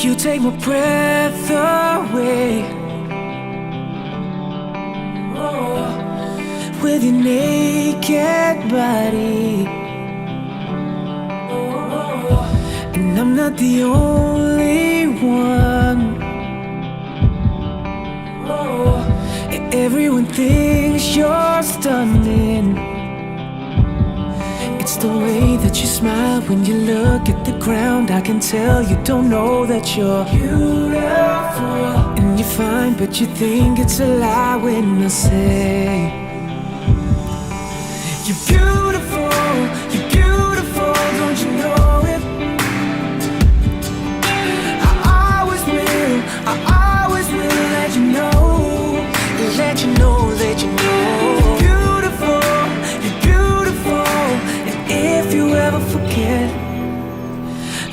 You take my breath away. With your naked body. And I'm not the only one. Everyone thinks you're stunning. It's the way that you smile when you look at the ground. I can tell you don't know that you're beautiful. And you're fine, but you think it's a lie when I say you're beautiful, you're beautiful, don't you know it? I always will let you know. Let you know, let you know. You're beautiful, and if you ever forget,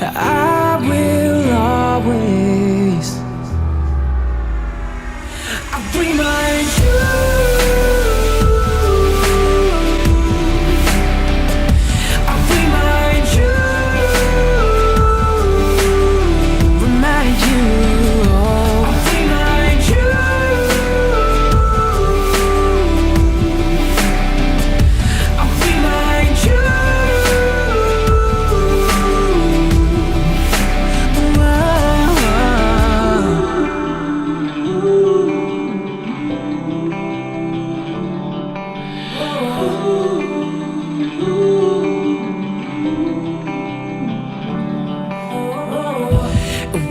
I will always remind you.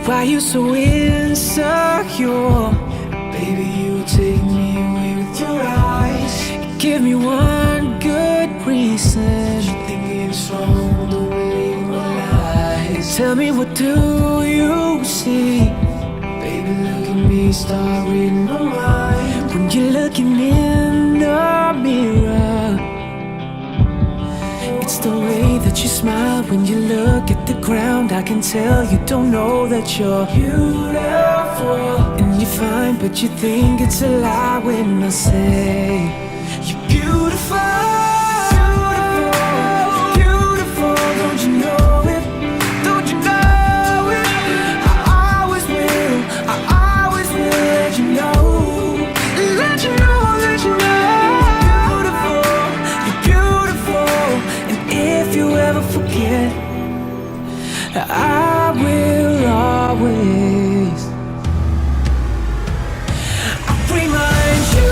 Why you so insecure? Baby, you take me away with your eyes. Give me one good reason. You think it's wrong the way you lie. Tell me, what do you see? Baby, look at me, start reading my mind. When you're looking in the mirror, it's the way that you smile when you look at the ground. I can tell you don't know that you're beautiful. And you're fine, but you think it's a lie when I say you're beautiful. Beautiful, don't you know it? Don't you know it? I always will let you know. Let you know, let you know. If you ever forget, I will always remind you.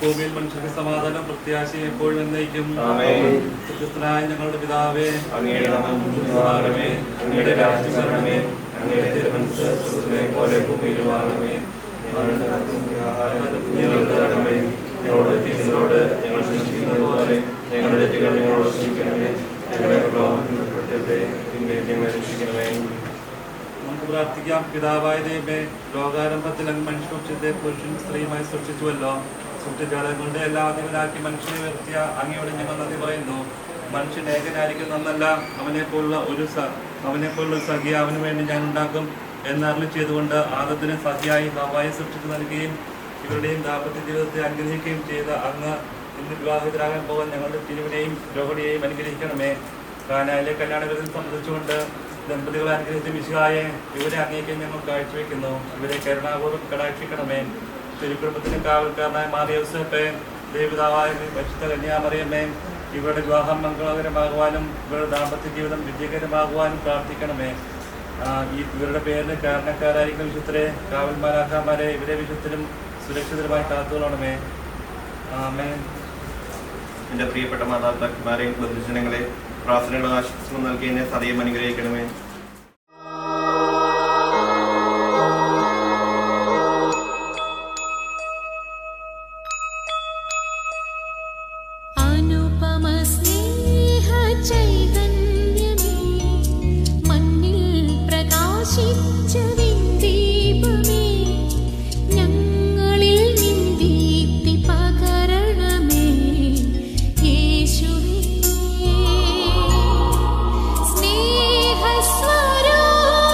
ഭൂമിയിൽ മനുഷ്യർക്ക് സമാധാനം പ്രത്യാശയും എപ്പോഴും എന്നേക്കും. സ്വർഗ്ഗസ്ഥനായ ഞങ്ങളുടെ പിതാവേ, അങ്ങയുടെ നാമം പൂജിതമാകണമേ. അങ്ങയുടെ രാജ്യം വരണമേ. അങ്ങയുടെ തിരുമനസ്സ് സ്വർഗ്ഗത്തിലെ പോലെ ഭൂമിയിലുമാകണമേ. ഞങ്ങളോട് തിരിച്ചോട് ഞങ്ങൾ ക്ഷമിക്കുന്നത് പോലെ ഞങ്ങളുടെ തെറ്റുകൾ ഞങ്ങളോട് ക്ഷമിക്കണമേ. ഞങ്ങളെ പ്രലോഭനത്തിൽ ഉൾപ്പെടുത്തരുതേ, തിന്മയിൽ ഞങ്ങളെ രക്ഷിക്കണമേ. നമുക്ക് പ്രാർത്ഥിക്കാം. പിതാവായ ദൈവമേ, ലോകാരംഭത്തിൽ അങ്ങ് മനുഷ്യവംശത്തെ പുരുഷനും സ്ത്രീയുമായി സൃഷ്ടിച്ചുവല്ലോ. സൃഷ്ടിജാലങ്ങളുടെ എല്ലാ അതിവനാക്കി മനുഷ്യനെ ഉയർത്തിയ അങ്ങയോട് ഞങ്ങൾ നന്ദി പറയുന്നു. മനുഷ്യൻ ഏകനായിരിക്കുന്നല്ല, അവനെപ്പോലുള്ള ഒരു സഖിയ അവന് വേണ്ടി ഞാൻ ഉണ്ടാക്കും എന്നറിഞ്ഞു ചെയ്തുകൊണ്ട് ആദത്തിന് സഖിയായി ഹവ്വായെ സൃഷ്ടിച്ചു നൽകുകയും ഇവരുടെയും ദാമ്പത്യ ജീവിതത്തെ അനുഗ്രഹിക്കുകയും ചെയ്ത അങ്ങ് ഇന്ന് വിവാഹിതരാകാൻ പോകാൻ ഞങ്ങളുടെ തിരുവിനെയും രോഹിണിയെയും അനുഗ്രഹിക്കണമേ. കാനായിലെ കല്യാണവിരുദ്ധം സംബന്ധിച്ചുകൊണ്ട് ദമ്പതികളെ അനുഗ്രഹിച്ച മിശിഹായെ ഇവരെ അങ്ങേക്ക് ഞങ്ങൾ കാഴ്ചവെക്കുന്നു. ഇവരെ കരുണാപൂർവ്വം കടാക്ഷിക്കണമേ. തിരുക്കുടുംബത്തിന് കാവൽക്കാരനായ മാർ യോസേപ്പേ, ദേവപിതാവായ പരിശുദ്ധ കന്യാമറിയമ്മേ, ഇവരുടെ വിവാഹം മംഗളകരമാകുവാനും ഇവരുടെ ദാമ്പത്യ ജീവിതം വിജയകരമാകുവാനും പ്രാർത്ഥിക്കണമേ. ഇവരുടെ പേരിന് കാരണക്കാരായിരിക്കുന്ന വിശുദ്ധരെ, കാവൽമാരാക്കാന്മാരെ, ഇവരെ വിശുദ്ധരും സുരക്ഷിതരുമായി കാത്തുകൊള്ളണമേ. ആമേൻ. എൻ്റെ പ്രിയപ്പെട്ട മാതാപിതാക്കന്മാരെയും ബന്ധുജനങ്ങളെ പ്രാർത്ഥനകളും ആശംസകളും നൽകി എന്നെ സദയം അനുഗ്രഹിക്കണമേ. Swaro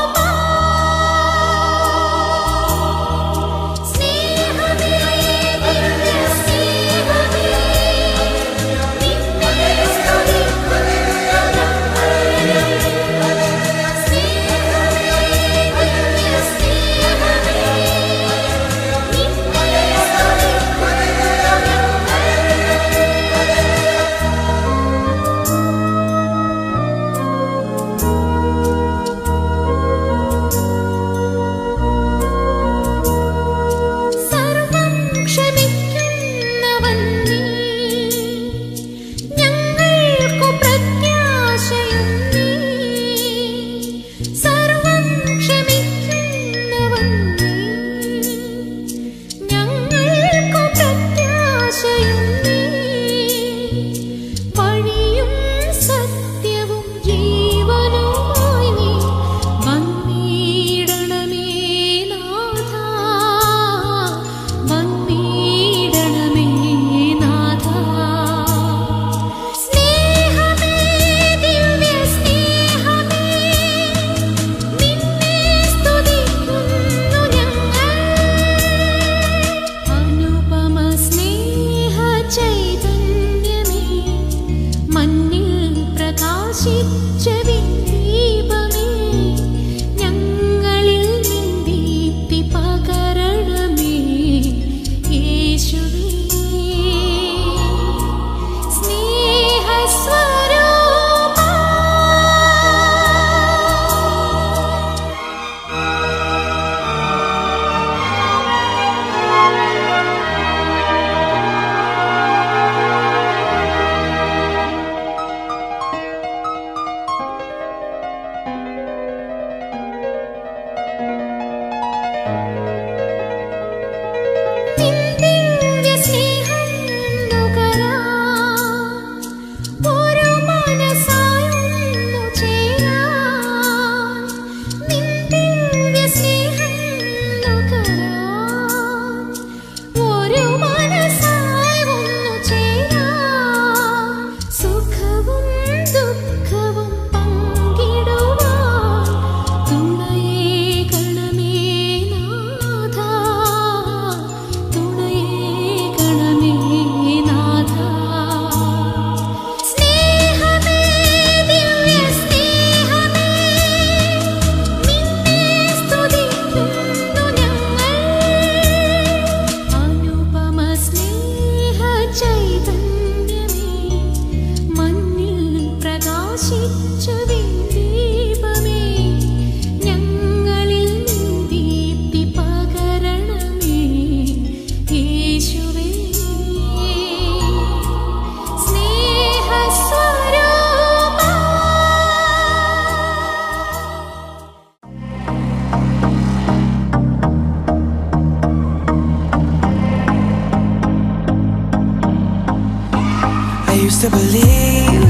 to believe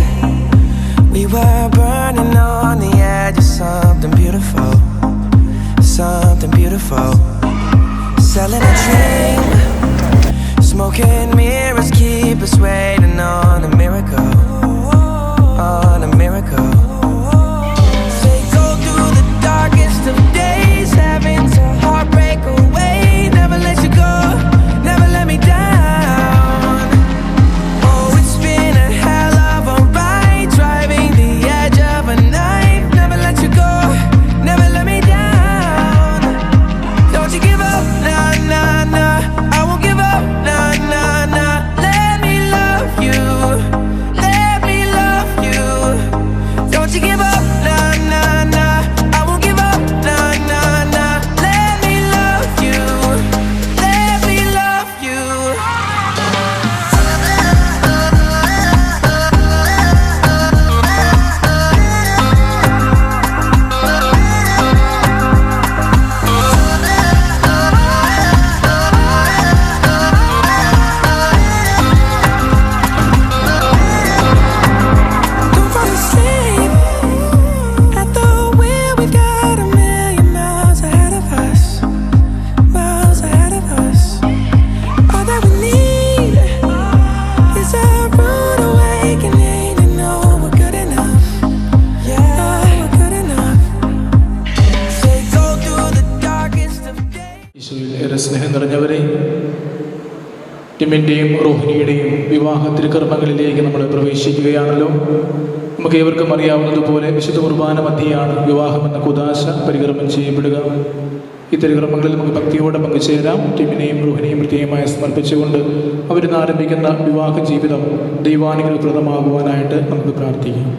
we were burning on the edge of something beautiful, something beautiful. Selling a dream, smoking mirrors keep us waiting on a miracle, on a miracle. Say go through the darkest of days, having to heartbreak away. Never let you go, never let me down. Oh, it's been a hell of a ride, driving the edge of a knife. Never let you go, never let me down. Don't you give up, nah, nah, nah. I won't give up, nah, nah, nah. Let me love you, let me love you. Don't you give up, nah, nah, nah. I won't give up, nah, nah, nah. Let me love you, let me love you. Don't fall asleep at the wheel. We've got a million miles ahead of us, miles ahead of us. All that we need is a rude awakening to know we're good enough. Yeah, we're good enough. Say go through the darkest of days. ഈശോയിൽ ഏറെ സ്നേഹം നിറഞ്ഞവരെ, ടിമിൻ്റെയും റോഹിണിയുടെയും വിവാഹ തിരുക്കർമ്മങ്ങളിലേക്ക് നമ്മൾ പ്രവേശിക്കുകയാണല്ലോ. നമുക്ക് ഏവർക്കും അറിയാവുന്നതുപോലെ വിശുദ്ധ കുർബാന മധ്യയാണ് വിവാഹമെന്ന കുദാശ പരികർമ്മം ചെയ്യപ്പെടുക. ഈ തിരുകർമ്മങ്ങളിൽ നമുക്ക് ഭക്തിയോടെ പങ്കുചേരാം. ടിമിനെയും റോഹിണിയും പ്രത്യേകമായി സമർപ്പിച്ചുകൊണ്ട് അവരിന്ന് ആരംഭിക്കുന്ന വിവാഹ ജീവിതം ദൈവാനുഗ്രഹപ്രദമാകുവാനായിട്ട് നമുക്ക് പ്രാർത്ഥിക്കാം.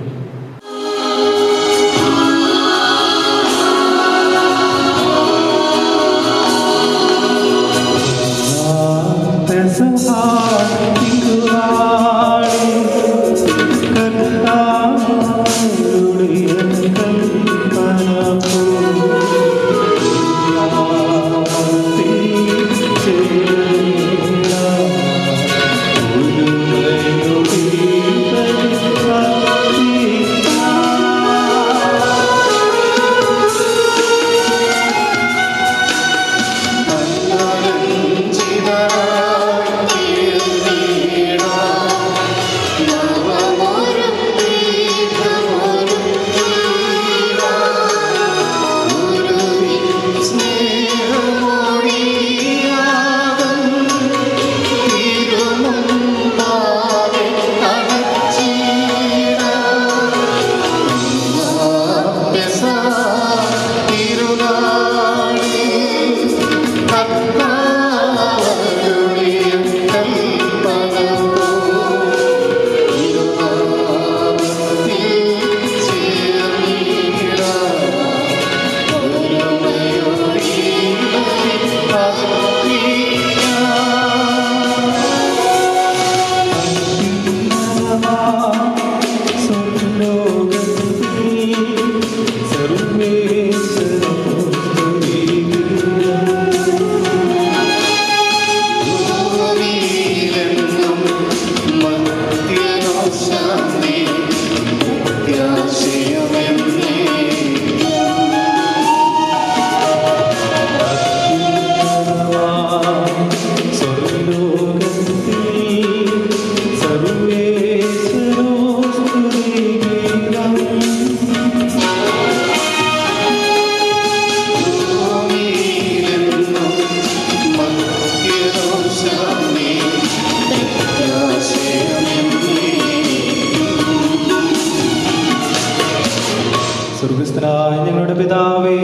സ്വർഗ്ഗസ്ഥനായ ഞങ്ങളുടെ പിതാവേ,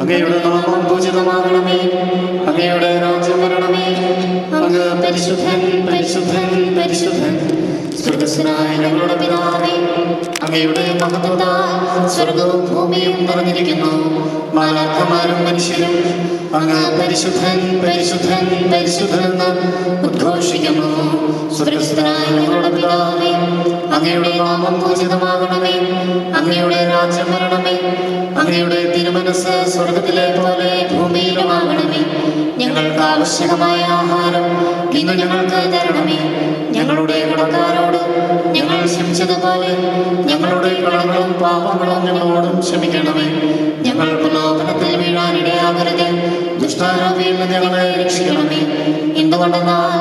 അങ്ങയുടെ നാമം പൂജിതമാകണമേ, അങ്ങയുടെ രാജ്യം വരണമേ, അങ്ങ് പരിശുദ്ധൻ പരിശുദ്ധൻ പരിശുദ്ധൻ. സ്വർഗ്ഗസ്ഥനായ ഞങ്ങളുടെ പിതാവേ, അങ്ങയുടെ മഹത്വത്താൽ സ്വർഗവും ഭൂമിയും നിറഞ്ഞിരിക്കുന്നു. മാലാഖമാരും മനുഷ്യരും അങ്ങ് പരിശുദ്ധൻ പരിശുദ്ധൻ പരിശുദ്ധൻ എന്ന് ഉദ്ഘോഷിക്കുന്നു. സ്വർഗ്ഗസ്ഥനായ ഞങ്ങളുടെ പിതാവേ, അങ്ങയുടെ നാമം പൂജിതമാകണമേ, അങ്ങയുടെ രാജ്യം വരണമേ, അങ്ങയുടെ അങ്ങയുടെ തിരുമനസ് സ്വർഗത്തിലെ പോലെ ഭൂമിയിലുമാകണമേ. ഞങ്ങൾക്ക് ആവശ്യമായ ആഹാരം ഇന്ന് ഞങ്ങൾക്ക് തരണമേ. ഞങ്ങളുടെ കടക്കാരോട് ഞങ്ങൾ ക്ഷമിച്ചതുപോലെ ഞങ്ങളുടെ കടങ്ങളും പാപങ്ങളും ഞങ്ങളോടും ക്ഷമിക്കണമേ. ഞങ്ങൾ പ്രലോഭനത്തിൽ വീഴാനിടയാകരുത്, ദുഷ്ടാരോപിയിൽ നിന്ന് ഞങ്ങളെ രക്ഷിക്കണമേ. എന്തുകൊണ്ടെന്നാൽ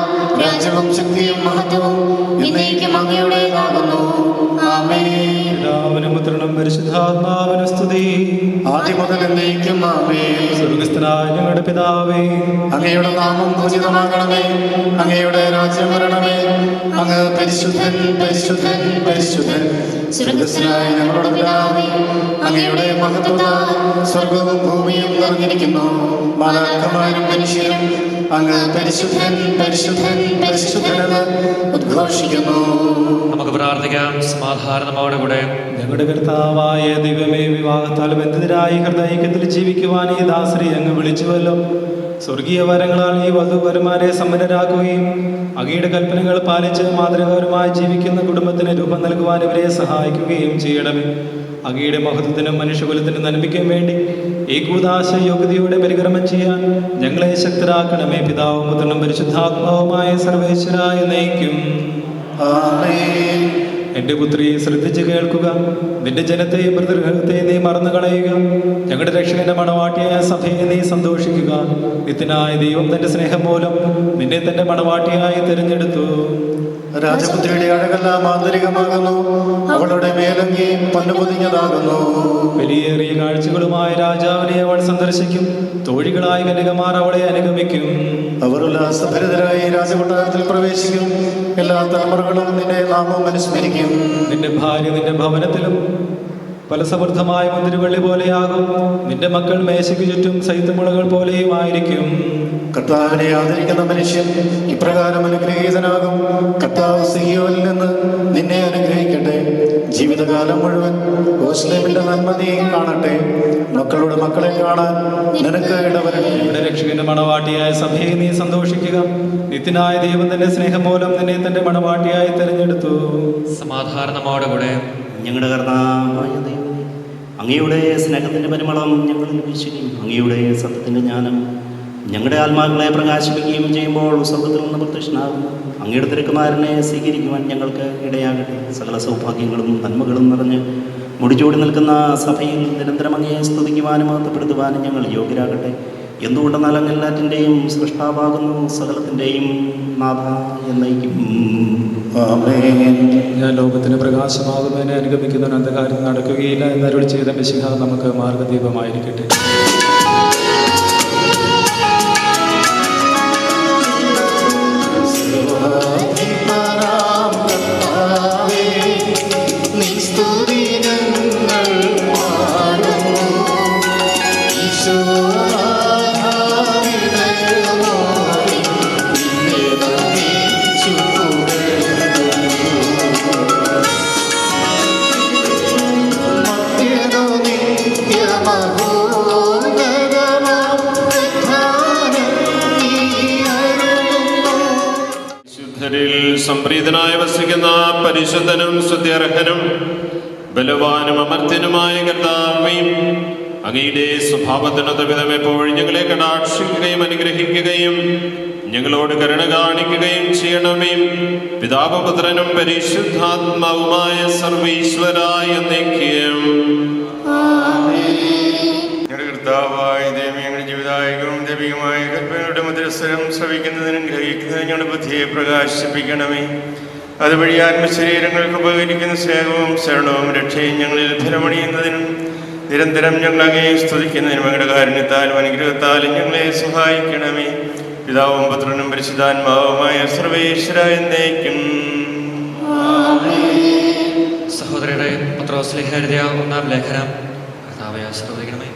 രാജ്യവും ശക്തിയും മഹത്വവും എന്നേക്കും അങ്ങയുടേതാകുന്നു. ആമേൻ. പിതാവിനും പുത്രനും പരിശുദ്ധാത്മാവിനും സ്തുതി, ആദ്യം മുതൽ എന്നേക്കും ആമേൻ. സ്വർഗ്ഗസ്ഥനായ ഞങ്ങളുടെ പിതാവേ, അങ്ങയുടെ നാമം പൂജിതമാകണമേ. അങ്ങയുടെ രാജ്യം വരണമേ. അങ്ങ് പരിശുദ്ധൻ പരിശുദ്ധൻ പരിശുദ്ധൻ. സ്വർഗ്ഗസ്ഥനായ ഞങ്ങളുടെ പിതാവേ, അങ്ങയുടെ മഹത്വത്താൽ സ്വർഗവും ഭൂമിയും നിറഞ്ഞിരിക്കുന്നു. മാലാഖമാരും മനുഷ്യരും അങ്ങ് പരിശുദ്ധൻ പരിശുദ്ധൻ പരിശുദ്ധനെന്ന് ഉദ്ഘോഷിക്കുന്നു. നമുക്ക് പ്രാർത്ഥിക്കാം. സമാധാനമോടെ കൂടെ. ഞങ്ങളുടെ കർത്താവായ ദൈവമേ, വിവാഹത്താൽ ബന്ധിതരായി ഹൃദയത്തിൽ ജീവിക്കുവാൻ ഈ ദാസരെ അങ്ങ് വിളിച്ചുവല്ലോ. സ്വർഗീയ വരങ്ങളാൽ ഈ വധുവരന്മാരെ സമ്പന്നരാക്കുകയും അങ്ങയുടെ കൽപ്പനകൾ പാലിച്ച് മാതൃകാപരമായി ജീവിക്കുന്ന കുടുംബത്തിന് രൂപം നൽകുവാൻ ഇവരെ സഹായിക്കുകയും ചെയ്യണമേ. അങ്ങയുടെ മഹത്വത്തിനും മനുഷ്യകുലത്തിനും നന്മയ്ക്കും വേണ്ടി ഈ കൂദാശ യോഗ്യതയോടെ പരിക്രമം ചെയ്യാൻ ഞങ്ങളെ ശക്തരാക്കണമേ. പിതാവും പുത്രനും പരിശുദ്ധാത്മാവുമായ സർവേശ്വരായ നയിക്കും. ആമേൻ. എന്റെ പുത്രിയെ ശ്രദ്ധിച്ച് കേൾക്കുക. നിന്റെ ജനത്തെയും മൃതഗൃഹത്തെയും നീ മറന്നു കളയുക. ഞങ്ങളുടെ രക്ഷകന്റെ മണവാട്ടിയായ സഭയെ നീ സന്തോഷിക്കുക. നിത്യനായ ദൈവം തന്റെ സ്നേഹം മൂലം നിന്നെ തന്റെ മണവാട്ടിയായി തിരഞ്ഞെടുത്തു. രാജപുത്രിയുടെ അഴകെല്ലാം ആന്തരികമാകുന്നു, അവളുടെ മേലങ്കി പൊന്നുപൊതിഞ്ഞതാകുന്നു. വലിയേറിയ കാഴ്ചകളുമായ രാജാവിനെ അവൾ സന്ദർശിക്കും. തോഴികളായ കന്യകമാർ അവളെ അനുഗമിക്കും. അവർ ഉല്ലാസഭരിതരായി രാജകൊട്ടാരത്തിൽ പ്രവേശിക്കും. എല്ലാ തലമുറകളും നിന്റെ നാമം അനുസ്മരിക്കും. നിന്റെ ഭാര്യ നിന്റെ ഭവനത്തിലും ഫലസമൃദ്ധമായ മുന്തിരിവള്ളി പോലെയാകും. നിന്റെ മക്കൾ മേശയ്ക്ക് ചുറ്റും സൈത്തമുളകൾ പോലെയുമായിരിക്കും. കർത്താവിനെ ആദരിക്കുന്ന മനുഷ്യൻ ഇപ്രകാരം അനുഗ്രഹീതനാകും. കർത്താവ് സിഹിയോനിൽ നിന്ന് നിന്നെ അനുഗ്രഹിക്കട്ടെ. ജീവിതകാലം മുഴുവൻ യെരൂശലേമിന്റെ നന്മ നീ കാണട്ടെ. മക്കളുടെ മക്കളെ കാണാൻ നിനക്ക് ഇടവരട്ടെ. ഇവിടെ രക്ഷകന്റെ മണവാട്ടിയായ സഭയെ നീ സന്തോഷിക്കുക. നിത്യനായ ദൈവം തന്റെ സ്നേഹം മൂലം നിന്നെ തന്റെ മണവാട്ടിയായി തെരഞ്ഞെടുത്തു. സമാധാനമോടെ കൂടെ. ഞങ്ങളുടെ കർത്താവായ ദൈവമേ, അങ്ങയുടെ സ്നേഹത്തിൻ്റെ പരിമളം ഞങ്ങളിൽ വീശുകയും അങ്ങയുടെ സത്യത്തിൻ്റെ ജ്ഞാനം ഞങ്ങളുടെ ആത്മാക്കളെ പ്രകാശിപ്പിക്കുകയും ചെയ്യുമ്പോൾ സ്വർഗത്തിൽ നിന്ന് പ്രത്യക്ഷനാകുന്നു അങ്ങയുടെ തിരുക്കുമാരനെ സ്വീകരിക്കുവാൻ ഞങ്ങൾക്ക് ഇടയാകട്ടെ. സകല സൗഭാഗ്യങ്ങളും നന്മകളും നിറഞ്ഞ് മുടിച്ചൂടി നിൽക്കുന്ന സഭയിൽ നിരന്തരം അങ്ങയെ സ്തുതിക്കുവാനും മഹത്വപ്പെടുത്തുവാനും ഞങ്ങൾ യോഗ്യരാകട്ടെ. എന്തുകൊണ്ടെന്നാൽ അങ്ങ് എല്ലാറ്റിൻ്റെയും സൃഷ്ടാവാകുന്നു, സകലത്തിൻ്റെയും നാഥ എന്നേക്കും. ഞാൻ ലോകത്തിന് പ്രകാശമാകുന്നതിനെ അനുഗമിക്കുന്നവൻ അന്ധകാരം നടക്കുകയില്ല എന്നരുളി ചെയ്ത മിശിഹ നമുക്ക് മാർഗദീപമായിരിക്കട്ടെ. സംപ്രീതനായി വസിക്കുന്ന പരിശുദ്ധനും സ്തുത്യർഹനും ബലവാനും അമർത്യനുമായ കർത്താവേ, അങ്ങയുടെ സ്വഭാവത്തിനൊത്ത വിധം എപ്പോഴും ഞങ്ങളെ കടാക്ഷിക്കുകയും അനുഗ്രഹിക്കുകയും ഞങ്ങളോട് കരുണ കാണിക്കുകയും ചെയ്യണമേ. പിതാവും പുത്രനും പരിശുദ്ധാത്മാവുമായ സർവീശ്വരായ എന്നേക്കും. ഞങ്ങളുടെ കർത്താവായ ദൈവമേ, ഞങ്ങളുടെ ജീവിതായകവും ദൈവികമായ കൽപ്പനയുടെ മധുരസ്വരം ശ്രവിക്കുന്നതിനും ഗ്രഹിക്കുന്നതിനും ഞങ്ങളുടെ ബുദ്ധിയെ പ്രകാശിപ്പിക്കണമേ. അതുവഴി ആത്മശരീരങ്ങൾക്ക് ഉപകരിക്കുന്ന സ്നേഹവും ശരണവും രക്ഷയും ഞങ്ങളിൽ ഫലമണിയുന്നതിനും നിരന്തരം ഞങ്ങൾ അങ്ങയെ സ്തുതിക്കുന്നതിനും അങ്ങയുടെ കാരുണ്യത്താലും അനുഗ്രഹത്താലും ഞങ്ങളെ സഹായിക്കണമേ. പിതാവും പുത്രനും പരിശുദ്ധാത്മാവുമായ സർവേശ്വരായ എന്നേക്കും. സഹോദരരുടെ പത്രോസ്ലീഹ എഴുതിയ 1-ാം ലേഖനം കർത്താവേ ആശീർവദിക്കണമേ.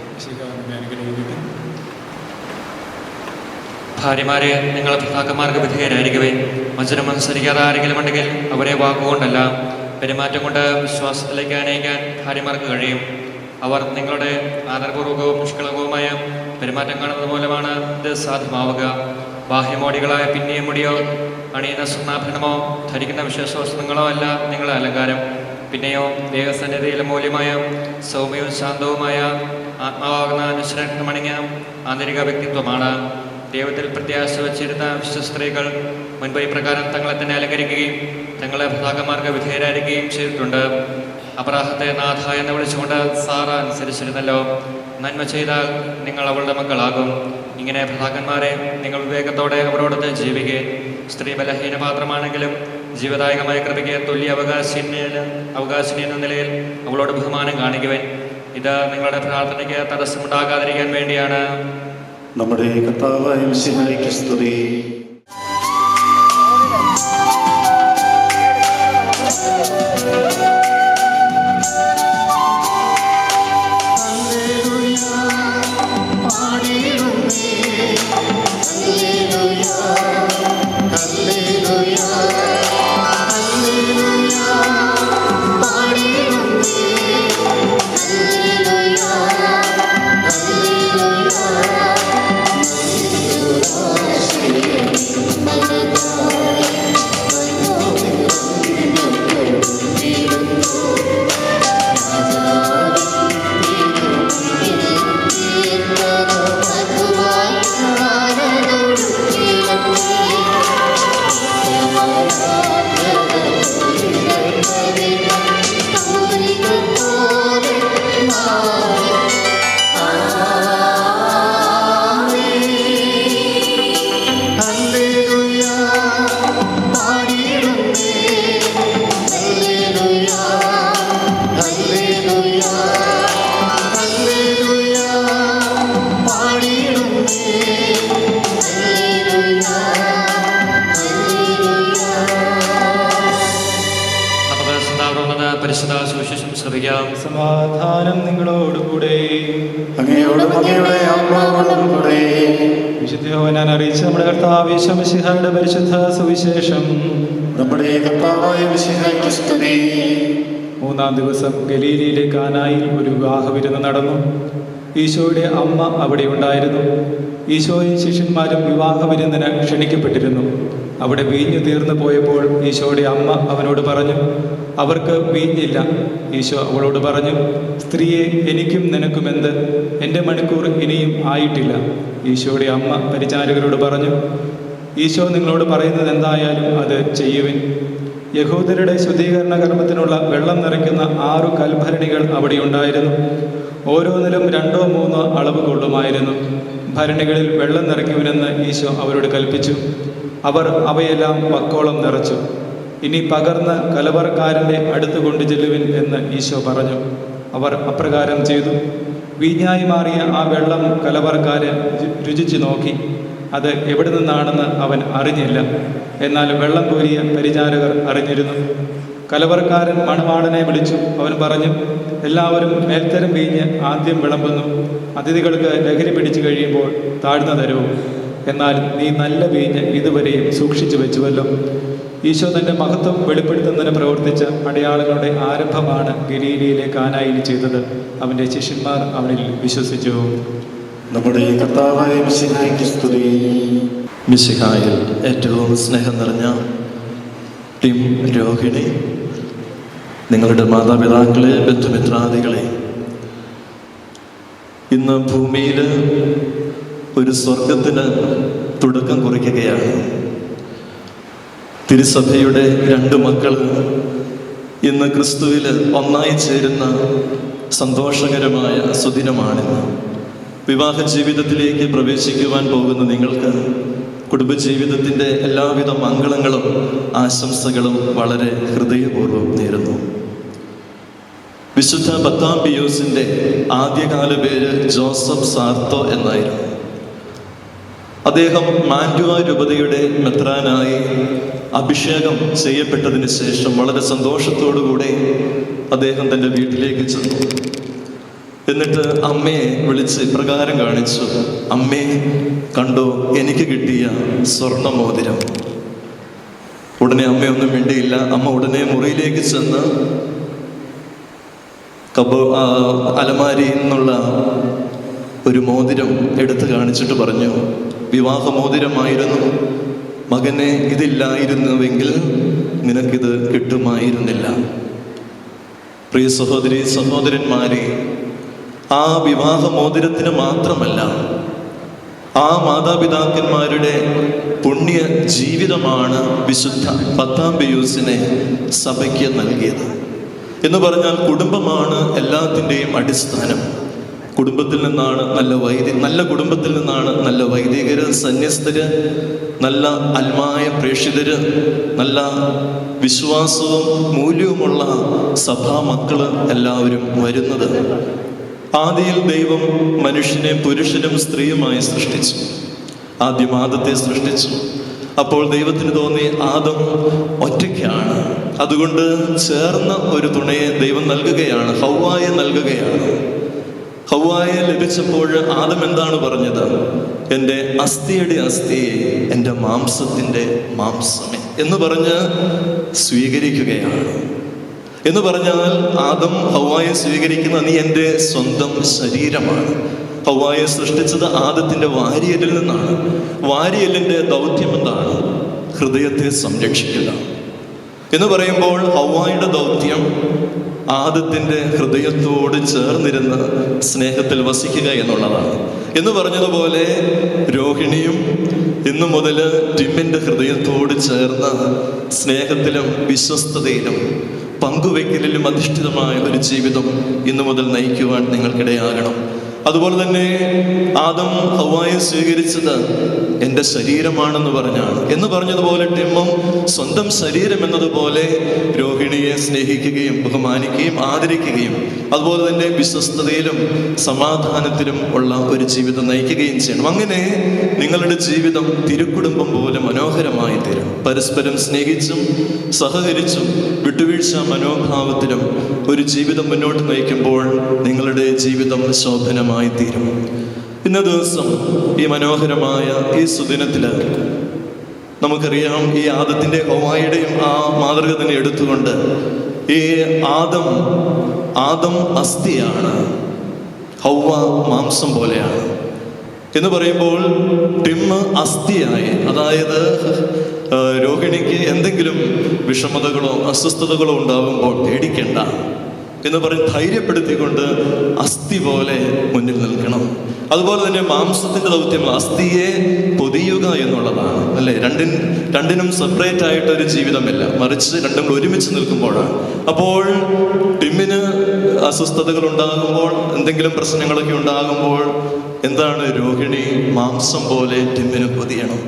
ഭാര്യമാരെ നിങ്ങൾ ഭർത്താക്കന്മാർക്ക് വിധേയനായിരിക്കുവേ. വചനം അനുസരിക്കാതെ ആരെങ്കിലും ഉണ്ടെങ്കിൽ അവരെ വാക്കുകൊണ്ടല്ല പെരുമാറ്റം കൊണ്ട് വിശ്വാസത്തിലേക്ക് അനയിക്കാൻ ഭാര്യമാർക്ക് കഴിയും. അവർ നിങ്ങളുടെ ആദരപൂർവകവും നിഷ്കളങ്കവുമായ പെരുമാറ്റം കാണുന്നത് മൂലമാണ് ഇത് സാധ്യമാവുക. ബാഹ്യമോടികളായ പിന്നെയും മുടിയോ അണിയുന്ന സ്വർണ്ണാഭരണമോ ധരിക്കുന്ന വിശേഷവസ്ത്രങ്ങളോ അല്ല നിങ്ങളുടെ അലങ്കാരം. പിന്നെയോ ദേഹസന്നിധിയിലെ മൂല്യമായ സൗമ്യവും ശാന്തവുമായ ആത്മാവാകുന്ന അനുസരണമണിഞ്ഞ ആന്തരിക വ്യക്തിത്വമാണ്. ദൈവത്തിൽ പ്രത്യാശ വച്ചിരുന്ന വിശ്വസ്ത്രീകൾ മുൻപ് ഇപ്രകാരം തങ്ങളെ തന്നെ അലങ്കരിക്കുകയും തങ്ങളെ ഭർത്താക്കന്മാർക്ക് വിധേയരായിരിക്കുകയും ചെയ്തിട്ടുണ്ട്. അബ്രാഹത്തെ നാഥ എന്ന് വിളിച്ചുകൊണ്ട് സാറ അനുസരിച്ചിരുന്നല്ലോ. നന്മ ചെയ്താൽ നിങ്ങൾ അവളുടെ മക്കളാകും. ഇങ്ങനെ ഭർത്താക്കന്മാരെ നിങ്ങൾ വിവേകത്തോടെ അവരോടൊത്ത് ജീവിക്കുക. സ്ത്രീ ബലഹീന പാത്രമാണെങ്കിലും ജീവദായകമായ കൃപയ്ക്ക് തുല്യ അവകാശിനി എന്ന നിലയിൽ അവളോട് ബഹുമാനം കാണിക്കുവാൻ. ഇത് നിങ്ങളുടെ പ്രാർത്ഥനയ്ക്ക് തടസ്സമുണ്ടാകാതിരിക്കാൻ വേണ്ടിയാണ്. നമ്മുടെ കർത്താവായ മിശിഹായ്ക്ക് സ്തുതി. സമാധാനം നിങ്ങളോടുകൂടെ. വിശുദ്ധ യോഹന്നാൻ അറിയിച്ച നമ്മുടെ കർത്താവ് യേശു മിശിഹായുടെ പരിശുദ്ധ സുവിശേഷം. നമ്മുടെ കർത്താവായ മിശിഹായ്ക്ക് സ്തുതി. 3-ാം ദിവസം ഗലീലയിലെ കാനായിൽ ഒരു വിവാഹ വിരുന്ന് നടന്നു. ഈശോയുടെ അമ്മ അവിടെ ഉണ്ടായിരുന്നു. ഈശോയും ശിഷ്യന്മാരും വിവാഹ വിരുന്നിന് ക്ഷണിക്കപ്പെട്ടിരുന്നു. അവിടെ വീഞ്ഞു തീർന്നു പോയപ്പോൾ ഈശോയുടെ അമ്മ അവനോട് പറഞ്ഞു, അവർക്ക് വീഞ്ഞില്ല. ഈശോ അവളോട് പറഞ്ഞു, സ്ത്രീയെ, എനിക്കും നിനക്കുമെന്ത്? എൻ്റെ മണിക്കൂർ ഇനിയും ആയിട്ടില്ല. ഈശോയുടെ അമ്മ പരിചാരകരോട് പറഞ്ഞു, ഈശോ നിങ്ങളോട് പറയുന്നത് എന്തായാലും അത് ചെയ്യുവിൻ. യഹൂദരുടെ ശുദ്ധീകരണ കർമ്മത്തിനുള്ള വെള്ളം നിറയ്ക്കുന്ന 6 കൽഭരണികൾ അവിടെ ഉണ്ടായിരുന്നു. ഓരോന്നിലും 2-3 അളവ് കൊള്ളുമായിരുന്നു. ഭരണികളിൽ വെള്ളം നിറയ്ക്കുവിനെന്ന് ഈശോ അവരോട് കൽപ്പിച്ചു. അവർ അവയെല്ലാം വക്കോളം നിറച്ചു. ഇനി പകർന്ന് കലവറക്കാരൻ്റെ അടുത്ത് കൊണ്ടു ചെല്ലുവിൻ എന്ന് ഈശോ പറഞ്ഞു. അവർ അപ്രകാരം ചെയ്തു. വീഞ്ഞായി മാറിയ ആ വെള്ളം കലവറക്കാരൻ രുചിച്ചു നോക്കി. അത് എവിടെ നിന്നാണെന്ന് അവൻ അറിഞ്ഞില്ല. എന്നാൽ വെള്ളം കോരിയ പരിചാരകർ അറിഞ്ഞിരുന്നു. കലവറക്കാരൻ മണവാളനെ വിളിച്ചു. അവൻ പറഞ്ഞു, എല്ലാവരും മേൽത്തരം വീഞ്ഞ് ആദ്യം വിളമ്പുന്നു. അതിഥികൾക്ക് ലഹരി പിടിച്ചു കഴിയുമ്പോൾ താഴ്ന്ന തരവും. എന്നാൽ നീ നല്ല വീഞ്ഞ് ഇതുവരെയും സൂക്ഷിച്ചു വെച്ചുവല്ലോ. ഈശോ തൻ്റെ മഹത്വം വെളിപ്പെടുത്തുന്നതിന് പ്രവർത്തിച്ച അടയാളങ്ങളുടെ ആരംഭമാണ് ഗലീലയിലെ കാനായിൽ ചെയ്തത്. അവൻ്റെ ശിഷ്യന്മാർ അവനിൽ വിശ്വസിച്ചു. നമ്മുടെ കർത്താവായ മിശിഹായ്ക്ക് സ്തുതി. മിശിഹായിൽ ഏറ്റവും സ്നേഹം നിറഞ്ഞ ടിം, രോഹിണി, നിങ്ങളുടെ മാതാപിതാക്കളെ, ബന്ധുമിത്രാദികളെ, ഇന്ന് ഭൂമിയിൽ ഒരു സ്വർഗത്തിന് തുടക്കം കുറിക്കുകയാണ്. തിരുസഭയുടെ 2 മക്കൾ ഇന്ന് ക്രിസ്തുവിൽ ഒന്നായി ചേരുന്ന സന്തോഷകരമായ സുദിനമാണിന്ന്. വിവാഹ ജീവിതത്തിലേക്ക് പ്രവേശിക്കുവാൻ പോകുന്ന നിങ്ങൾക്ക് കുടുംബജീവിതത്തിൻ്റെ എല്ലാവിധ മംഗളങ്ങളും ആശംസകളും വളരെ ഹൃദയപൂർവ്വം നേരുന്നു. വിശുദ്ധ ബത്താംപിയൂസിൻ്റെ ആദ്യകാല പേര് ജോസഫ് സാർത്തോ എന്നായിരുന്നു. അദ്ദേഹം മാൻഡുവ രൂപതയുടെ മെത്രാനായി അഭിഷേകം ചെയ്യപ്പെട്ടതിന് ശേഷം വളരെ സന്തോഷത്തോടുകൂടെ അദ്ദേഹം തൻ്റെ വീട്ടിലേക്ക് ചെന്നു. എന്നിട്ട് അമ്മയെ വിളിച്ച് ഇപ്രകാരം കാണിച്ചു, അമ്മേ, കണ്ടോ എനിക്ക് കിട്ടിയ സ്വർണ്ണമോതിരം. ഉടനെ അമ്മയൊന്നും മിണ്ടിയില്ല. അമ്മ ഉടനെ മുറിയിലേക്ക് ചെന്ന് അലമാരിയിൽ നിന്നുള്ള ഒരു മോതിരം എടുത്തു കാണിച്ചിട്ട് പറഞ്ഞു, വിവാഹമോതിരമായിരുന്നു മകനെ, ഇതില്ലായിരുന്നുവെങ്കിൽ നിനക്കിത് കിട്ടുമായിരുന്നില്ല. പ്രിയ സഹോദരി സഹോദരന്മാരെ, ആ വിവാഹ മോതിരത്തിന് മാത്രമല്ല, ആ മാതാപിതാക്കന്മാരുടെ പുണ്യ ജീവിതമാണ് വിശുദ്ധ 10 പിയൂസിനെ സഭയ്ക്ക് നൽകിയത്. എന്ന് പറഞ്ഞാൽ കുടുംബമാണ് എല്ലാത്തിൻ്റെയും അടിസ്ഥാനം. കുടുംബത്തിൽ നിന്നാണ് നല്ല കുടുംബത്തിൽ നിന്നാണ് നല്ല വൈദികര്, സന്യസ്തര്, നല്ല അൽമായ പ്രേക്ഷിതര്, നല്ല വിശ്വാസവും മൂല്യവുമുള്ള സഭാമക്കള് എല്ലാവരും വരുന്നത്. ആദിയിൽ ദൈവം മനുഷ്യനെ പുരുഷനും സ്ത്രീയുമായി സൃഷ്ടിച്ചു. ആദ്യം ആദത്തെ സൃഷ്ടിച്ചു. അപ്പോൾ ദൈവത്തിന് തോന്നി ആദം ഒറ്റയ്ക്കാണ്, അതുകൊണ്ട് ചേർന്ന ഒരു തുണയെ ദൈവം നൽകുകയാണ്, ഹവ്വായെ നൽകുകയാണ്. ഹവ്വായെ ലഭിച്ചപ്പോൾ ആദം എന്താണ് പറഞ്ഞത്? എൻ്റെ അസ്ഥിയുടെ അസ്ഥിയെ, എൻ്റെ മാംസത്തിൻ്റെ മാംസമേ എന്ന് പറഞ്ഞ് സ്വീകരിക്കുകയാണ്. എന്ന് പറഞ്ഞാൽ ആദം ഹവ്വായെ സ്വീകരിക്കുന്ന, നീ എൻ്റെ സ്വന്തം ശരീരമാണ്. ഹവ്വായെ സൃഷ്ടിച്ചത് ആദത്തിൻ്റെ വാരിയലിൽ നിന്നാണ്. വാരിയലിൻ്റെ ദൗത്യം എന്താണ്? ഹൃദയത്തെ സംരക്ഷിക്കുക എന്ന് പറയുമ്പോൾ ഹവ്വായുടെ ദൗത്യം ആദത്തിൻ്റെ ഹൃദയത്തോട് ചേർന്നിരുന്ന് സ്നേഹത്തിൽ വസിക്കുക എന്നുള്ളതാണ്. എന്ന് പറഞ്ഞതുപോലെ രോഹിണിയും ഇന്നു മുതൽ ടിമ്മിൻ്റെ ഹൃദയത്തോട് ചേർന്ന് സ്നേഹത്തിലും വിശ്വസ്തതയിലും പങ്കുവയ്ക്കലിലും അധിഷ്ഠിതമായ ഒരു ജീവിതം ഇന്നു മുതൽ നയിക്കുവാൻ നിങ്ങൾക്കിടയാകണം. അതുപോലെ തന്നെ ആദം ഹവ്വായെ സ്വീകരിച്ചത് എൻ്റെ ശരീരമാണെന്ന് പറഞ്ഞാണ്. എന്ന് പറഞ്ഞതുപോലെ ടിമ്മും സ്വന്തം ശരീരം എന്നതുപോലെ രോഹിണിയെ സ്നേഹിക്കുകയും ബഹുമാനിക്കുകയും ആദരിക്കുകയും അതുപോലെ തന്നെ വിശ്വസ്തതയിലും സമാധാനത്തിലും ഉള്ള ഒരു ജീവിതം നയിക്കുകയും ചെയ്യണം. അങ്ങനെ നിങ്ങളുടെ ജീവിതം തിരുക്കുടുംബം പോലെ മനോഹരമായി തീരും. പരസ്പരം സ്നേഹിച്ചും സഹകരിച്ചും വിട്ടുവീഴ്ച മനോഭാവത്തിലും ഒരു ജീവിതം മുന്നോട്ട് നയിക്കുമ്പോൾ നിങ്ങളുടെ ജീവിതം ശോഭനമായി തീരും. ഇന്ന ദിവസം ഈ മനോഹരമായ ഈ സുദിനത്തില് നമുക്കറിയാം, ഈ ആദത്തിൻ്റെ ഹവ്വായുടെയും ആ മാതൃക തന്നെ എടുത്തുകൊണ്ട് ഈ ആദം അസ്ഥിയാണ്, ഹവ്വ മാംസം പോലെയാണ് എന്ന് പറയുമ്പോൾ ടിമ്മ് അസ്ഥിയായി, അതായത് രോഹിണിക്ക് എന്തെങ്കിലും വിഷമതകളോ അസ്വസ്ഥതകളോ ഉണ്ടാകുമ്പോൾ പേടിക്കേണ്ട എന്ന് പറഞ്ഞ് ധൈര്യപ്പെടുത്തിക്കൊണ്ട് അസ്ഥി പോലെ മുന്നിൽ നിൽക്കണം. അതുപോലെ തന്നെ മാംസത്തിന്റെ ദൗത്യം അസ്ഥിയെ പൊതിയുക എന്നുള്ളതാണ്, അല്ലേ? രണ്ടിനും സെപ്പറേറ്റ് ആയിട്ട് ഒരു ജീവിതമില്ല, മറിച്ച് രണ്ടും ഒരുമിച്ച് നിൽക്കുമ്പോഴാണ്. അപ്പോൾ ടിമ്മിന് അസ്വസ്ഥതകൾ ഉണ്ടാകുമ്പോൾ, എന്തെങ്കിലും പ്രശ്നങ്ങളൊക്കെ ഉണ്ടാകുമ്പോൾ എന്താണ്? രോഹിണി മാംസം പോലെ ടിമ്മിന് പൊതിയണം.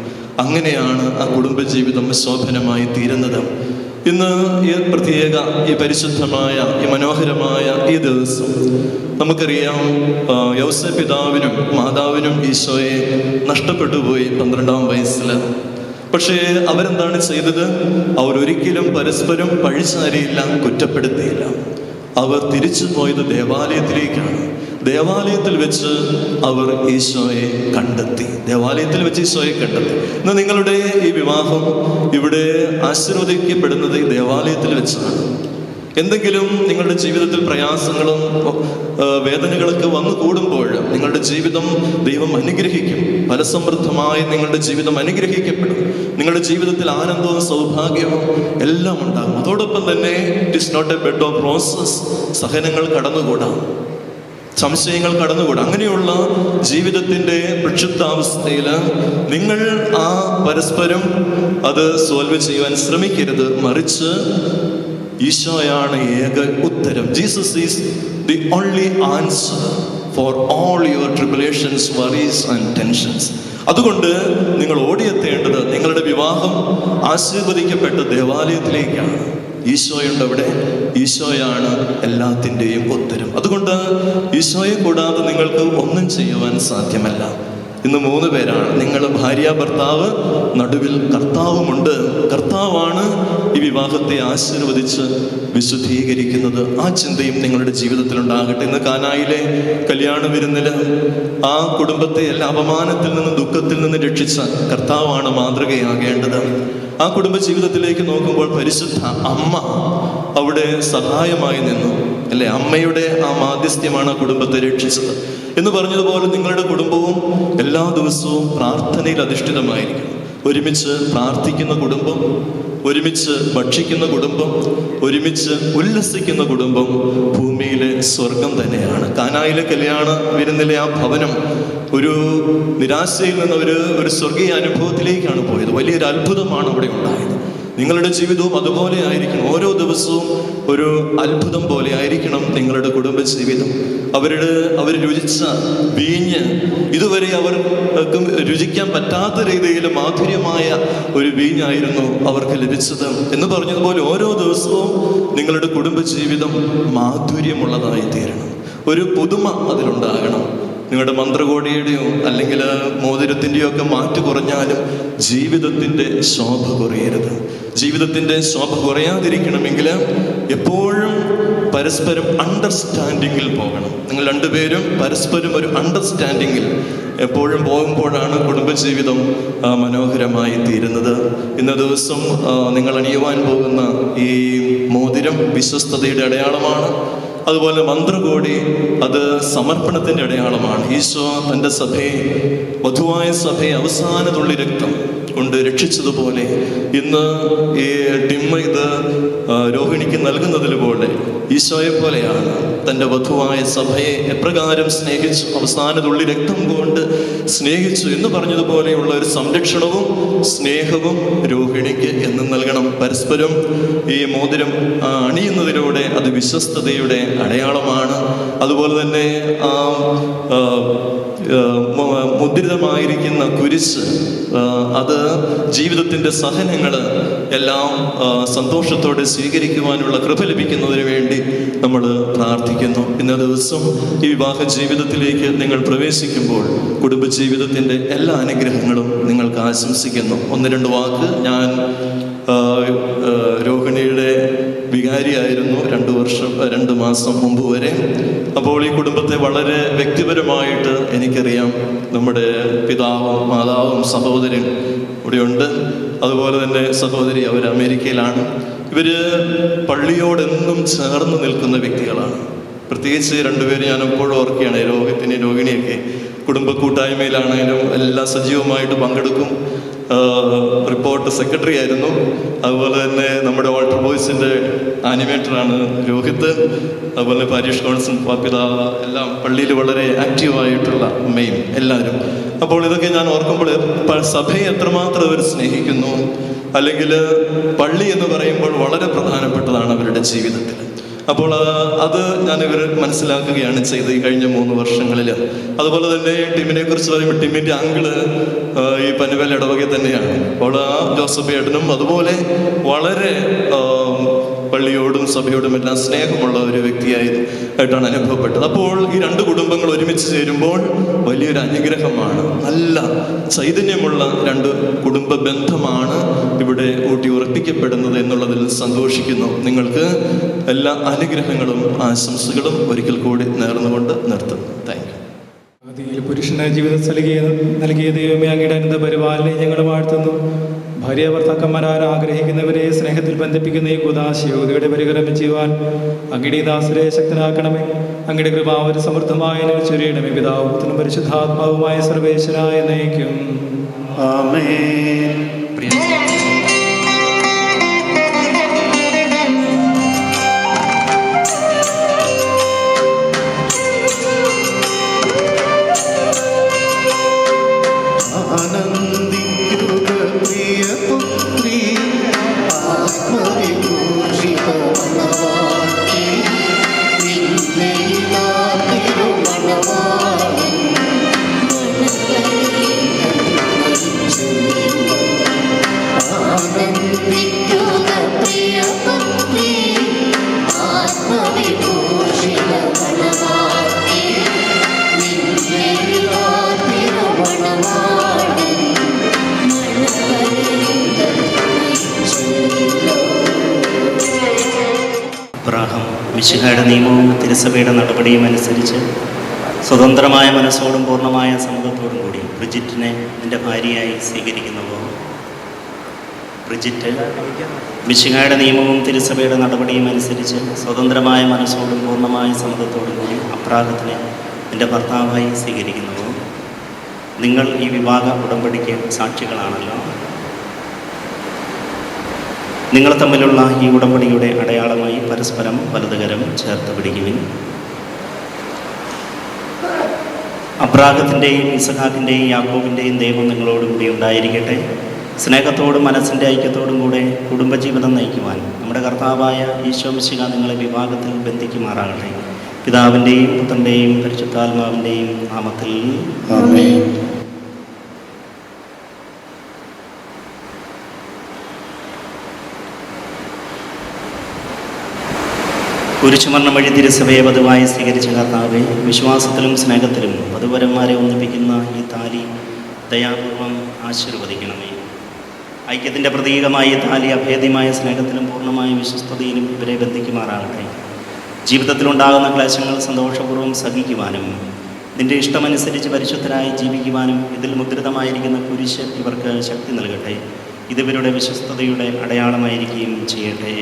അങ്ങനെയാണ് ആ കുടുംബജീവിതം ശോഭനമായി തീരുന്നത്. ഇന്ന് ഈ പ്രത്യേക ഈ പരിശുദ്ധമായ ഈ മനോഹരമായ ഈ ദിവസം നമുക്കറിയാം, യൗസേപ്പ് പിതാവിനും മാതാവിനും ഈശോയെ നഷ്ടപ്പെട്ടു പോയി 12-ാം വയസ്സിൽ. പക്ഷേ അവരെന്താണ് ചെയ്തത്? അവരൊരിക്കലും പരസ്പരം പഴിചാരിയില്ല, കുറ്റപ്പെടുത്തിയില്ല. അവർ തിരിച്ചു പോയത് ദേവാലയത്തിലേക്കാണ്. ദേവാലയത്തിൽ വെച്ച് അവർ ഈശോയെ കണ്ടെത്തി. ദേവാലയത്തിൽ വെച്ച് ഈശോയെ കണ്ടെത്തി. ഇന്ന് നിങ്ങളുടെ ഈ വിവാഹം ഇവിടെ ആശീർവദിക്കപ്പെടുന്നത് ഈ ദേവാലയത്തിൽ വെച്ചാണ്. എന്തെങ്കിലും നിങ്ങളുടെ ജീവിതത്തിൽ പ്രയാസങ്ങളും വേദനകളൊക്കെ വന്നു കൂടുമ്പോൾ നിങ്ങളുടെ ജീവിതം ദൈവം അനുഗ്രഹിക്കും. ഫലസമൃദ്ധമായി നിങ്ങളുടെ ജീവിതം അനുഗ്രഹിക്കപ്പെടും. നിങ്ങളുടെ ജീവിതത്തിൽ ആനന്ദവും സൗഭാഗ്യവും എല്ലാം ഉണ്ടാകും. അതോടൊപ്പം തന്നെ it is not a bed of roses. സഹനങ്ങൾ കടന്നുകൂടാം, സംശയങ്ങൾ കടന്നുകൂടാ. അങ്ങനെയുള്ള ജീവിതത്തിൻ്റെ പ്രക്ഷുബ്ധാവസ്ഥയിൽ നിങ്ങൾ ആ പരസ്പരം അത് സോൾവ് ചെയ്യുവാൻ ശ്രമിക്കരുത്. മറിച്ച് ഈശോയാണ് ഏക ഉത്തരം. Jesus is the only answer for all your tribulations, worries and tensions. അതുകൊണ്ട് നിങ്ങൾ ഓടിയെത്തേണ്ടത് നിങ്ങളുടെ വിവാഹം ആശീർവദിക്കപ്പെട്ട ദേവാലയത്തിലേക്കാണ്. ഈശോയുണ്ട് അവിടെ. ഈശോയാണ് എല്ലാത്തിൻ്റെയും ഉത്തരം. അതുകൊണ്ട് ഈശോയെ കൂടാതെ നിങ്ങൾക്ക് ഒന്നും ചെയ്യുവാൻ സാധ്യമല്ല. ഇന്ന് 3 പേരാണ് നിങ്ങൾ, ഭാര്യ ഭർത്താവ്, നടുവിൽ കർത്താവുമുണ്ട്. കർത്താവാണ് ഈ വിവാഹത്തെ ആശീർവദിച്ച് വിശുദ്ധീകരിക്കുന്നത്. ആ ചിന്തയും നിങ്ങളുടെ ജീവിതത്തിൽ ഉണ്ടാകട്ടെ. ഇന്ന് കാനായിലെ കല്യാണ വിരുന്നില് ആ കുടുംബത്തെ എല്ലാ അപമാനത്തിൽ നിന്ന് ദുഃഖത്തിൽ നിന്ന് രക്ഷിച്ച കർത്താവാണ് മാതൃകയാകേണ്ടത്. ആ കുടുംബ ജീവിതത്തിലേക്ക് നോക്കുമ്പോൾ പരിശുദ്ധ അമ്മ അവിടെ സഹായമായി നിന്നു, അല്ലെ? അമ്മയുടെ ആ മാധ്യസ്ഥ്യമാണ് ആ കുടുംബത്തെ രക്ഷിച്ചത്. എന്ന് പറഞ്ഞതുപോലെ നിങ്ങളുടെ കുടുംബവും എല്ലാ ദിവസവും പ്രാർത്ഥനയിൽ അധിഷ്ഠിതമായിരിക്കും. ഒരുമിച്ച് പ്രാർത്ഥിക്കുന്ന കുടുംബം, ഒരുമിച്ച് ഭക്ഷിക്കുന്ന കുടുംബം, ഒരുമിച്ച് ഉല്ലസിക്കുന്ന കുടുംബം ഭൂമിയിലെ സ്വർഗം തന്നെയാണ്. കാനായിലെ കല്യാണ വിരുന്നിലെ ആ ഭവനം ഒരു നിരാശയിൽ നിന്ന് ഒരു സ്വർഗീയ അനുഭവത്തിലേക്കാണ് പോയത്. വലിയൊരു അത്ഭുതമാണ് അവിടെ ഉണ്ടായത്. നിങ്ങളുടെ ജീവിതവും അതുപോലെ ആയിരിക്കണം. ഓരോ ദിവസവും ഒരു അത്ഭുതം പോലെ ആയിരിക്കണം നിങ്ങളുടെ കുടുംബജീവിതം. അവർ രുചിച്ച വീഞ്ഞ് ഇതുവരെ അവർക്ക് രുചിക്കാൻ പറ്റാത്ത രീതിയിൽ മാധുര്യമായ ഒരു വീഞ്ഞായിരുന്നു അവർക്ക് ലഭിച്ചത് എന്ന് പറഞ്ഞതുപോലെ ഓരോ ദിവസവും നിങ്ങളുടെ കുടുംബജീവിതം മാധുര്യമുള്ളതായി തീരണം. ഒരു പുതുമ അതിലുണ്ടാകണം. നിങ്ങളുടെ മന്ത്രകോടിയുടെയോ അല്ലെങ്കിൽ മോതിരത്തിൻ്റെയോ ഒക്കെ മാറ്റു കുറഞ്ഞാലും ജീവിതത്തിൻ്റെ ശോഭ കുറയരുത്. ജീവിതത്തിൻ്റെ ശോഭ കുറയാതിരിക്കണമെങ്കിൽ എപ്പോഴും പരസ്പരം അണ്ടർസ്റ്റാൻഡിങ്ങിൽ പോകണം. നിങ്ങൾ രണ്ടുപേരും പരസ്പരം ഒരു അണ്ടർസ്റ്റാൻഡിങ്ങിൽ എപ്പോഴും പോകുമ്പോഴാണ് കുടുംബജീവിതം മനോഹരമായി തീരുന്നത്. ഇന്ന ദിവസം നിങ്ങൾ അണിയുവാൻ പോകുന്ന ഈ മോതിരം വിശ്വസ്തതയുടെ അടയാളമാണ്. അതുപോലെ മന്ത്രകോടി അത് സമർപ്പണത്തിൻ്റെ അടയാളമാണ്. ഈശോ തൻ്റെ സഭയെ, വധുവായ സഭയെ അവസാന തുള്ളി രക്തം കൊണ്ട് രക്ഷിച്ചതുപോലെ ഇന്ന് ഈ ടിമ്മ ഇത് രോഹിണിക്ക് നൽകുന്നതിലുപോലെ ഈശോയെ പോലെയാണ് തൻ്റെ വധുവായ സഭയെ എപ്രകാരം സ്നേഹിച്ചു, അവസാന തുള്ളി രക്തം കൊണ്ട് സ്നേഹിച്ചു എന്ന് പറഞ്ഞതുപോലെയുള്ള ഒരു സംരക്ഷണവും സ്നേഹവും രോഹിണിക്ക് എന്നും നൽകണം. പരസ്പരം ഈ മോതിരം അണിയുന്നതിലൂടെ അത് വിശ്വസ്തതയുടെ അടയാളമാണ്. അതുപോലെ തന്നെ ആ മുദ്രിതമായിരിക്കുന്ന കുരിശ് അത് ജീവിതത്തിൻ്റെ സഹനങ്ങൾ എല്ലാം സന്തോഷത്തോടെ സ്വീകരിക്കുവാനുള്ള കൃപ ലഭിക്കുന്നതിന് വേണ്ടി നമ്മൾ പ്രാർത്ഥിക്കുന്നു. ഇന്ന ദിവസം ഈ വിവാഹ ജീവിതത്തിലേക്ക് നിങ്ങൾ പ്രവേശിക്കുമ്പോൾ കുടുംബജീവിതത്തിൻ്റെ എല്ലാ അനുഗ്രഹങ്ങളും നിങ്ങൾക്ക് ആശംസിക്കുന്നു. 1-2 വാക്ക്. ഞാൻ രോഹിണിയുടെ വികാരിയായിരുന്നു 2 മാസം മുമ്പ് വരെ. അപ്പോൾ ഈ കുടുംബത്തെ വളരെ വ്യക്തിപരമായിട്ട് എനിക്കറിയാം. നമ്മുടെ പിതാവും മാതാവും സഹോദരൻ ഇവിടെയുണ്ട്. അതുപോലെ തന്നെ സഹോദരി അവർ അമേരിക്കയിലാണ്. ഇവർ പള്ളിയോടെന്നും ചേർന്ന് നിൽക്കുന്ന വ്യക്തികളാണ്. പ്രത്യേകിച്ച് 2 പേര് ഞാൻ എപ്പോഴും ഓർക്കുകയാണ്. രോഹിണിയൊക്കെ കുടുംബ കൂട്ടായ്മയിലാണെങ്കിലും എല്ലാം സജീവമായിട്ട് പങ്കെടുക്കും. റിപ്പോർട്ട് സെക്രട്ടറി ആയിരുന്നു. അതുപോലെ തന്നെ നമ്മുടെ വാട്ടർ ബോയ്സിൻ്റെ ആനിമേറ്ററാണ് രോഹിത്. അതുപോലെ പാരീഷ് കൗൺസിൽ പിതാവ് എല്ലാം പള്ളിയിൽ വളരെ ആക്റ്റീവായിട്ടുള്ള അമ്മയും എല്ലാവരും. അപ്പോൾ ഇതൊക്കെ ഞാൻ ഓർക്കുമ്പോൾ സഭയെ എത്രമാത്രം അവർ സ്നേഹിക്കുന്നു, അല്ലെങ്കിൽ പള്ളി എന്ന് പറയുമ്പോൾ വളരെ പ്രധാനപ്പെട്ടതാണ് അവരുടെ ജീവിതത്തിൽ. അപ്പോൾ അത് ഞാനിവർ മനസ്സിലാക്കുകയാണ് ചെയ്തത് ഈ കഴിഞ്ഞ 3 വർഷങ്ങളിൽ. അതുപോലെ തന്നെ ടിമ്മിനെ കുറിച്ച് പറയുമ്പോൾ ടിമ്മിൻ്റെ അങ്കിള് ഈ പനുവൽ ഇടവക തന്നെയാണ്. അപ്പോൾ ജോസഫ് ഏട്ടനും അതുപോലെ വളരെ പള്ളിയോടും സഭയോടും എല്ലാം സ്നേഹമുള്ള ഒരു വ്യക്തിയായിട്ടാണ് അനുഭവപ്പെട്ടത്. അപ്പോൾ ഈ 2 കുടുംബങ്ങൾ ഒരുമിച്ച് ചേരുമ്പോൾ വലിയൊരു അനുഗ്രഹമാണ്. നല്ല ചൈതന്യമുള്ള 2 കുടുംബ ബന്ധമാണ് ഇവിടെ ഊട്ടി ഉറപ്പിക്കപ്പെടുന്നത് എന്നുള്ളതിൽ സന്തോഷിക്കുന്നു. നിങ്ങൾക്ക് എല്ലാ അനുഗ്രഹങ്ങളും ആശംസകളും ഒരിക്കൽ കൂടി നേർന്നുകൊണ്ട് നിർത്തുന്നു. Thank you. പുരുഷന് ജീവിത നൽകിയ ദൈവമേ, അങ്ങയുടെ അനന്ത പരിപാലനെ ഞങ്ങൾ വാഴ്ത്തുന്നു. ഭാര്യ ഭർത്താക്കന്മാരാർ ആഗ്രഹിക്കുന്നവരെ സ്നേഹത്തിൽ ബന്ധിപ്പിക്കുന്ന ഈ കുദാശയോധയുടെ പരികരം ചെയ്യുവാൻ അങ്ങയുടെ ദാസരെ ശക്തനാക്കണമേ. അങ്ങയുടെ കൃപാവര സമൃദ്ധമായ ചൊരിയണമേ. പിതാവും പുത്രനും പരിശുദ്ധാത്മാവുമായ സർവേശ്വരായ നയിക്കും. ആമേൻ. മിശിഹായുടെ നിയമവും തിരുസഭയുടെ നടപടിയും അനുസരിച്ച് സ്വതന്ത്രമായ മനസ്സോടും പൂർണ്ണമായ സമ്മതത്തോടും കൂടി ബ്രിജിറ്റിനെ എൻ്റെ ഭാര്യയായി സ്വീകരിക്കുന്നുവോ? ബ്രിജിറ്റ് മിശിഹായുടെ നിയമവും തിരുസഭയുടെ നടപടിയും അനുസരിച്ച് സ്വതന്ത്രമായ മനസ്സോടും പൂർണ്ണമായ സമ്മതത്തോടും കൂടി അപ്രാഗത്തിനെ എൻ്റെ ഭർത്താവായി സ്വീകരിക്കുന്നുവോ? നിങ്ങൾ ഈ വിവാഹ ഉടമ്പടിക്ക് സാക്ഷികളാണല്ലോ. നിങ്ങൾ തമ്മിലുള്ള ഈ ഉടമ്പടിയുടെ അടയാളമായി പരസ്പരം വലതുകരം ചേർത്ത് പിടിക്കുവിൻ. അബ്രാഹത്തിൻ്റെയും ഇസഹാക്കിൻ്റെയും യാക്കോബിൻ്റെയും ദൈവം നിങ്ങളോടുകൂടി ഉണ്ടായിരിക്കട്ടെ. സ്നേഹത്തോടും മനസ്സിൻ്റെ ഐക്യത്തോടും കൂടെ കുടുംബജീവിതം നയിക്കുവാൻ നമ്മുടെ കർത്താവായ ഈശോ മിശിഹാ നിങ്ങളെ വിവാഹത്തിൽ ബന്ധിക്കുമാറാകട്ടെ. പിതാവിൻ്റെയും പുത്രൻ്റെയും പരിശുദ്ധാത്മാവിൻ്റെയും നാമത്തിൽ ആമേൻ. കുരിശുമരണം വഴി തിരുസഭയെ വധുവായി സ്വീകരിച്ച കർത്താവെ, വിശ്വാസത്തിലും സ്നേഹത്തിലും വധുവരന്മാരെ ഒന്നിപ്പിക്കുന്ന ഈ താലി ദയാപൂർവം ആശീർവദിക്കണമേ. ഐക്യത്തിൻ്റെ പ്രതീകമായ താലി അഭേദ്യമായ സ്നേഹത്തിലും പൂർണ്ണമായ വിശ്വസ്തതയിലും ഇവരെ ബന്ധിക്കുമാറാകട്ടെ. ജീവിതത്തിലുണ്ടാകുന്ന ക്ലേശങ്ങൾ സന്തോഷപൂർവ്വം സഹിക്കുവാനും നിന്റെ ഇഷ്ടമനുസരിച്ച് പരിശുദ്ധരായി ജീവിക്കുവാനും ഇതിൽ മുദ്രിതമായിരിക്കുന്ന കുരിശ് ഇവർക്ക് ശക്തി നൽകട്ടെ. ഇതിവരുടെ വിശ്വസ്തതയുടെ അടയാളമായിരിക്കുകയും ചെയ്യട്ടെ.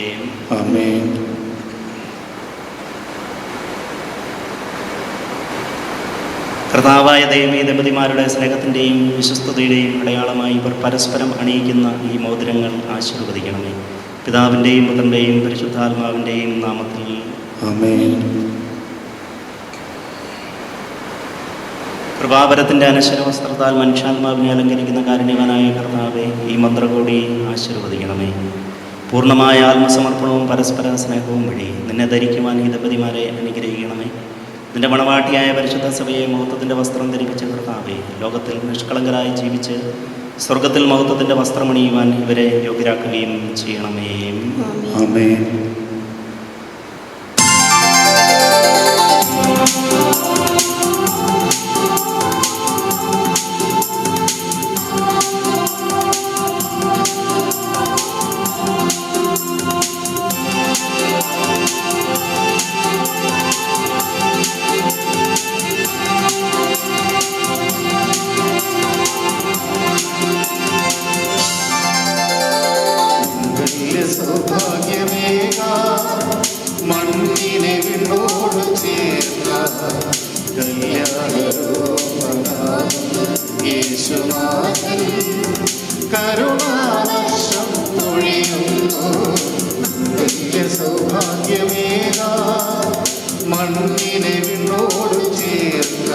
ആമേൻ. കർത്താവായ ദൈവമേ, ദമ്പതിമാരുടെ സ്നേഹത്തിൻ്റെയും വിശ്വസ്തതയുടെയും അടയാളമായി ഇവർ പരസ്പരം അണിയിക്കുന്ന ഈ മോതിരങ്ങൾ ആശീർവദിക്കണമേ. പിതാവിൻ്റെയും പുത്രൻ്റെയും പരിശുദ്ധാത്മാവിൻ്റെയും നാമത്തിൽ ആമേൻ. കൃപാവരത്തിൻ്റെ അനശ്വര വസ്ത്രത്താൽ മനുഷ്യാത്മാവിനെ അലങ്കരിക്കുന്ന കാരുണ്യവാനായ കർത്താവെ, ഈ മന്ത്രകൂടി ആശീർവദിക്കണമേ. പൂർണ്ണമായ ആത്മസമർപ്പണവും പരസ്പര സ്നേഹവും വഴി നിന്നെ ധരിക്കുവാൻ ഈ ദമ്പതിമാരെ അനുഗ്രഹിക്കണമേ. നിന്റെ മണവാട്ടിയായ പരിശുദ്ധ സഭയെ മഹത്വത്തിൻ്റെ വസ്ത്രം ധരിപ്പിച്ച കർത്താവെ, ലോകത്തിൽ നിഷ്കളങ്കരായി ജീവിച്ച് സ്വർഗത്തിൽ മഹത്വത്തിൻ്റെ വസ്ത്രമണിയുവാൻ ഇവരെ യോഗ്യരാക്കുകയും ചെയ്യണമേ. ആമേൻ. മണ്ണിനെ വിണ്ണോട് ചേർന്ന യേശുനാഥൻ കരുണാവർഷം പൊഴിയുന്നു. സൗഭാഗ്യമേക മണ്ണിനെ വിണ്ണോട് ചേർന്ന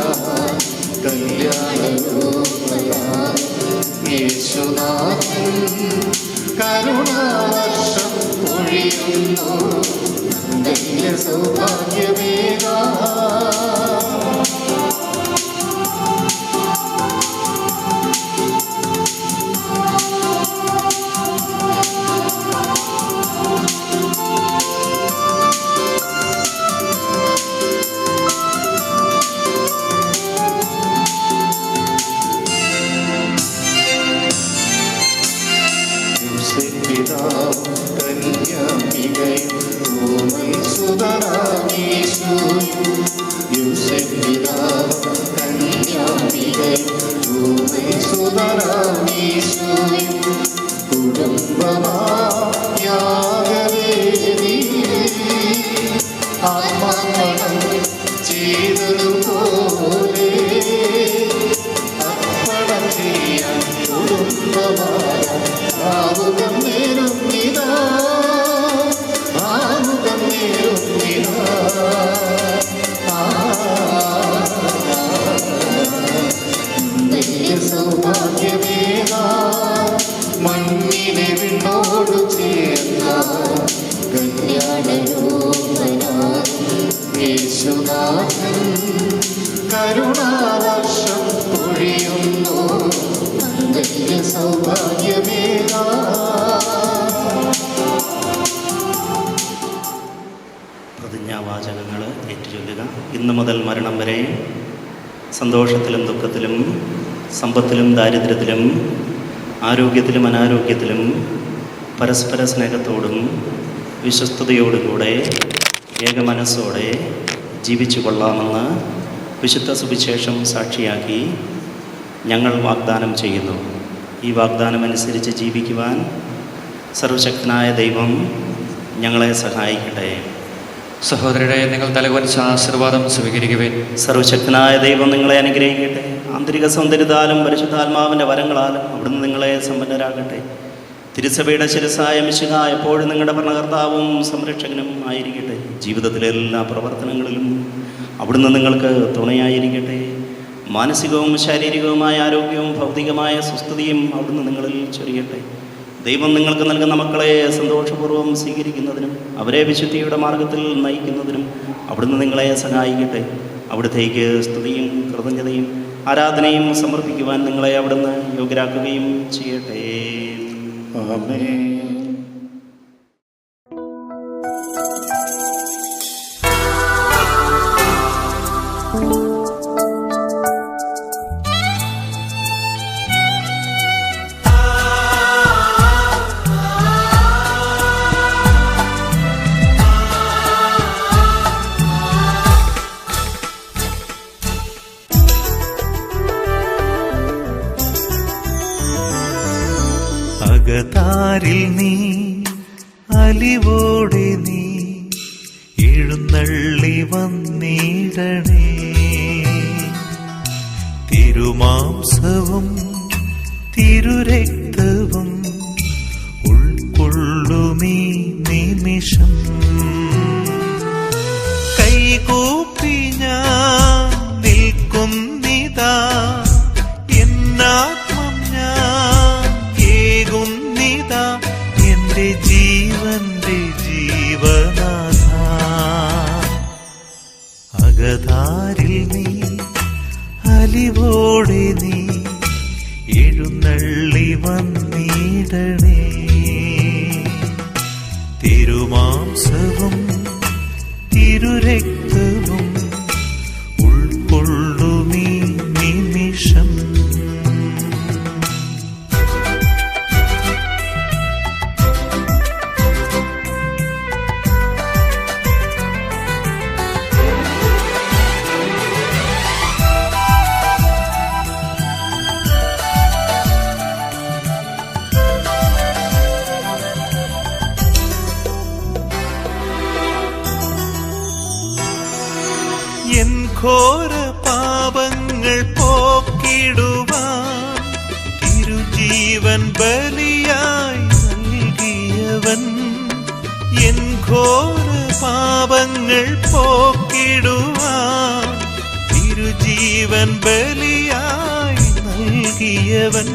യേശുനാഥൻ കരുണാവർഷം പൊഴിയുന്നു. സൗഭാഗ്യമേക ആത്മാർപ്പണം ചെയ്തതുപോലെ അർപ്പണം ചെയ്യാൻ കുടുംബമായ ആമുഖം നേരും ഇതാ, ആമുഖം നേരും ഇതാ. സൗഭാഗ്യമേക മണ്ണിനെ വിണ്ണോട് ചേർന്ന യേശുനാഥൻ കരുണാവർഷം പൊഴിയുന്നു. സൗഭാഗ്യമേക പ്രതിജ്ഞാവാചകങ്ങൾ ഏറ്റുചൊല്ലുക. ഇന്നു മുതൽ മരണം വരെ സന്തോഷത്തിലും ദുഃഖത്തിലും സമ്പത്തിലും ദാരിദ്ര്യത്തിലും ആരോഗ്യത്തിലും അനാരോഗ്യത്തിലും പരസ്പര സ്നേഹത്തോടും വിശ്വസ്തയോടും കൂടെ ഏകമനസ്സോടെ ജീവിച്ചു കൊള്ളാമെന്ന് വിശുദ്ധ സുവിശേഷം സാക്ഷിയാക്കി ഞങ്ങൾ വാഗ്ദാനം ചെയ്യുന്നു. ഈ വാഗ്ദാനമനുസരിച്ച് ജീവിക്കുവാൻ സർവശക്തനായ ദൈവം ഞങ്ങളെ സഹായിക്കട്ടെ. സഹോദരരെ, നിങ്ങൾ തലകുനിച്ച ആശീർവാദം സ്വീകരിക്കുവിൻ. സർവശക്തനായ ദൈവം നിങ്ങളെ അനുഗ്രഹിക്കട്ടെ. ആന്തരിക സൗന്ദര്യത്താലും പരിശുദ്ധാത്മാവിൻ്റെ വരങ്ങളാലും അവിടുന്ന് നിങ്ങളെ സമ്പന്നരാകട്ടെ. തിരുസഭയുടെ ശിരസ്സായ മിശിഹ എപ്പോഴും നിങ്ങളുടെ ഭരണകർത്താവും സംരക്ഷകനും ആയിരിക്കട്ടെ. ജീവിതത്തിലെ എല്ലാ പ്രവർത്തനങ്ങളിലും അവിടുന്ന് നിങ്ങൾക്ക് തുണയായിരിക്കട്ടെ. മാനസികവും ശാരീരികവുമായ ആരോഗ്യവും ഭൗതികമായ സുസ്ഥിതിയും അവിടുന്ന് നിങ്ങളിൽ ചൊരിയട്ടെ. ദൈവം നിങ്ങൾക്ക് നൽകുന്ന മക്കളെ സന്തോഷപൂർവ്വം സ്വീകരിക്കുന്നതിനും അവരെ വിശുദ്ധിയുടെ മാർഗത്തിൽ നയിക്കുന്നതിനും അവിടുന്ന് നിങ്ങളെ സഹായിക്കട്ടെ. അവിടുത്തേക്ക് സ്തുതിയും കൃതജ്ഞതയും ആരാധനയും സമർപ്പിക്കുവാൻ നിങ്ങളെ അവിടുന്ന് യോഗ്യരാക്കുകയും ചെയ്യട്ടെ. ആമേൻ. അകതാരിൽ നീ അലിവോടെ നീ എഴുന്നള്ളി വന്നിടണേ. തിരുമാംസവും തിരുരക്തവും ഉൾക്കൊള്ളുമീ നിമിഷം കൈകൂപ്പി ഞാൻ നിൽക്കുന്നിതാ. എന്നാത്മം ഞാൻ ഏകുന്നിതാ എന്റെ ജീവന്റെ ജീവനാഥ. അകതാരിൽ നീ അലിവോടെ നീ എഴുന്നള്ളി വന്നിടണേ. തിരുമാംസവും തിരുരക്തവും ഉൾക്കൊള്ളുമീ നിമിഷം എൻ ഘോര പാപങ്ങൾ പോക്കിടുവാൻ തിരുജീവൻ ബലിയായി നൽകിയവൻ. എൻ ഘോര പാപങ്ങൾ പോക്കിടുവാൻ തിരുജീവൻ ബലിയായി നൽകിയവൻ.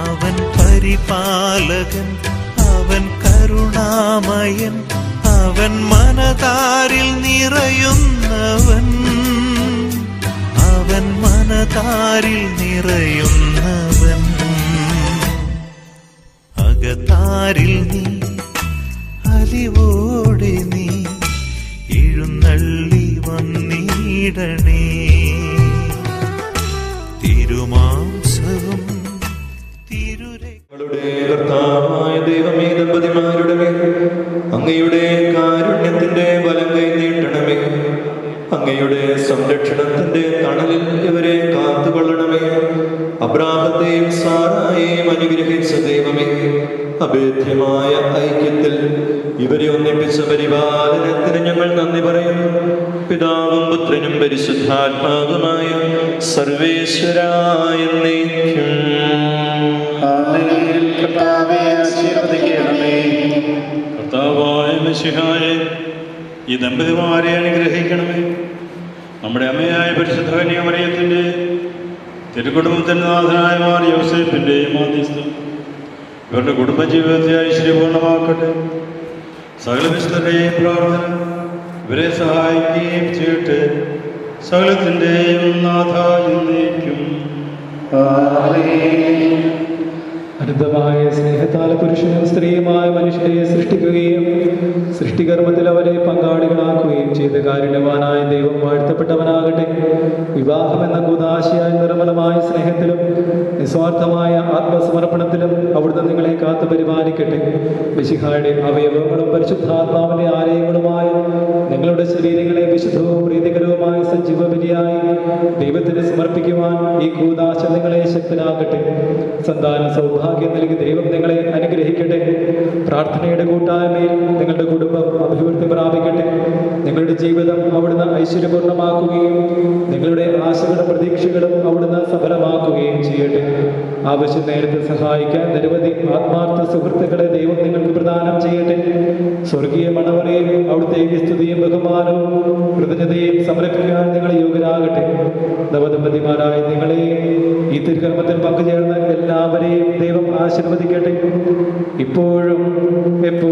അവൻ പരിപാലകൻ, അവൻ കരുണാമയൻ, അവൻ മനതാരിൽ നിറയുന്നവൻ, അവൻ മനതാരിൽ നിറയുന്നവൻ. അകതാരിൽ നീ അലിവോടെ നീ എഴുന്നള്ളി വന്നിടണേ. തിരുമാംസവും ഞങ്ങളുടെ കർത്താവായ ദൈവമേ, ദമ്പതിമാരുടെ മേൽ അങ്ങയുടെ കാരുണ്യത്തിന്റെ വലം കൈ നീട്ടണമേ. അങ്ങയുടെ സംരക്ഷണത്തിന്റെ തണലിൽ ഇവരെ കാത്തുകൊള്ളണമേ. അബ്രാഹത്തെയും സാറായെയും അനുഗ്രഹിച്ച ദൈവമേ, അഭേദ്യമായ ഐക്യത്തിൽ ഇവരെ ഒന്നിപ്പിച്ച പരിപാലനത്തിന് ഞങ്ങൾ നന്ദി പറയുന്നു. പിതാവും പുത്രനും പരിശുദ്ധാത്മാവുമായ സർവേശ്വരായ എന്നേക്കും. കർത്താവായ മിശിഹായെ, ഈ ദമ്പതിമാരെ അനുഗ്രഹിക്കണമേ. നമ്മുടെ അമ്മയായ പരിശുദ്ധ കന്യാമറിയത്തിൻ്റെ തിരുക്കുടുംബത്തിൻ്റെ നാഥനായ മാർ യോസേഫിൻ്റെയും മാധ്യസ്ഥം ഇവരുടെ കുടുംബജീവിതത്തെ ഐശ്വര്യപൂർണ്ണമാക്കട്ടെ. സകല വിശുദ്ധരുടെയും പ്രാർത്ഥന ഇവരെ സഹായിക്കുകയും ചെയ്യട്ടെ. സകലത്തിൻ്റെയും നാഥ എന്നേക്കും. അനന്തമായ സ്നേഹത്താൽ പുരുഷനും സ്ത്രീയുമായ മനുഷ്യരെ സൃഷ്ടിക്കുകയും സൃഷ്ടികർമ്മത്തിൽ അവരെ പങ്കാളികളാക്കുകയും ചെയ്ത കാരുണ്യവാനായ ദൈവം വാഴ്ത്തപ്പെട്ടവനാകട്ടെ. വിവാഹമെന്ന കൂദാശയായ നിർമ്മലമായ സ്നേഹത്തിലും നിസ്വാർത്ഥമായ ആത്മസമർപ്പണത്തിലും അവിടുന്ന് നിങ്ങളെ കാത്തു പരിപാലിക്കട്ടെ. മിശിഹായുടെ അവയവങ്ങളും പരിശുദ്ധാത്മാവിന്റെ ആലയങ്ങളുമായ നിങ്ങളുടെ ശരീരങ്ങളെ വിശുദ്ധവും പ്രീതികരവുമായ സജീവ ബലിയായി ദൈവത്തിന് സമർപ്പിക്കുവാൻ ഈ കൂദാശ നിങ്ങളെ ശക്തനാക്കട്ടെ. സന്താന സൗഭാഗ്യം നൽകി ദൈവം നിങ്ങളെ അനുഗ്രഹിക്കട്ടെ. പ്രാർത്ഥനയുടെ കൂട്ടായ്മയിൽ നിങ്ങളുടെ കുടുംബം അഭിവൃദ്ധി പ്രാപിക്കട്ടെ. നിങ്ങളുടെ ജീവിതം അവിടുന്ന് ഐശ്വര്യപൂർണ്ണമാക്കുകയും നിങ്ങളുടെ ആശകളും പ്രതീക്ഷകളും അവിടുന്ന് സഫലമാക്കുകയും ചെയ്യട്ടെ. ആവശ്യം നേരത്തെ സഹായിക്കാൻ നിരവധി ആത്മാർത്ഥ സുഹൃത്തുക്കളെ ദൈവം നിങ്ങൾക്ക് പ്രദാനം ചെയ്യട്ടെ. സ്വർഗീയ മണവറയിൽ അവിടുത്തെ സ്തുതിയും ബഹുമാനവും കൃതജ്ഞതയും സമർപ്പിക്കാൻ നിങ്ങൾ യോഗ്യരാകട്ടെ. നവദമ്പതിമാരായ നിങ്ങളെ ഈ തിരുകർമ്മത്തിൽ പങ്കുചേർന്ന എല്ലാവരെയും ദൈവം ആശീർവദിക്കട്ടെ. ഇപ്പോഴും എപ്പോഴും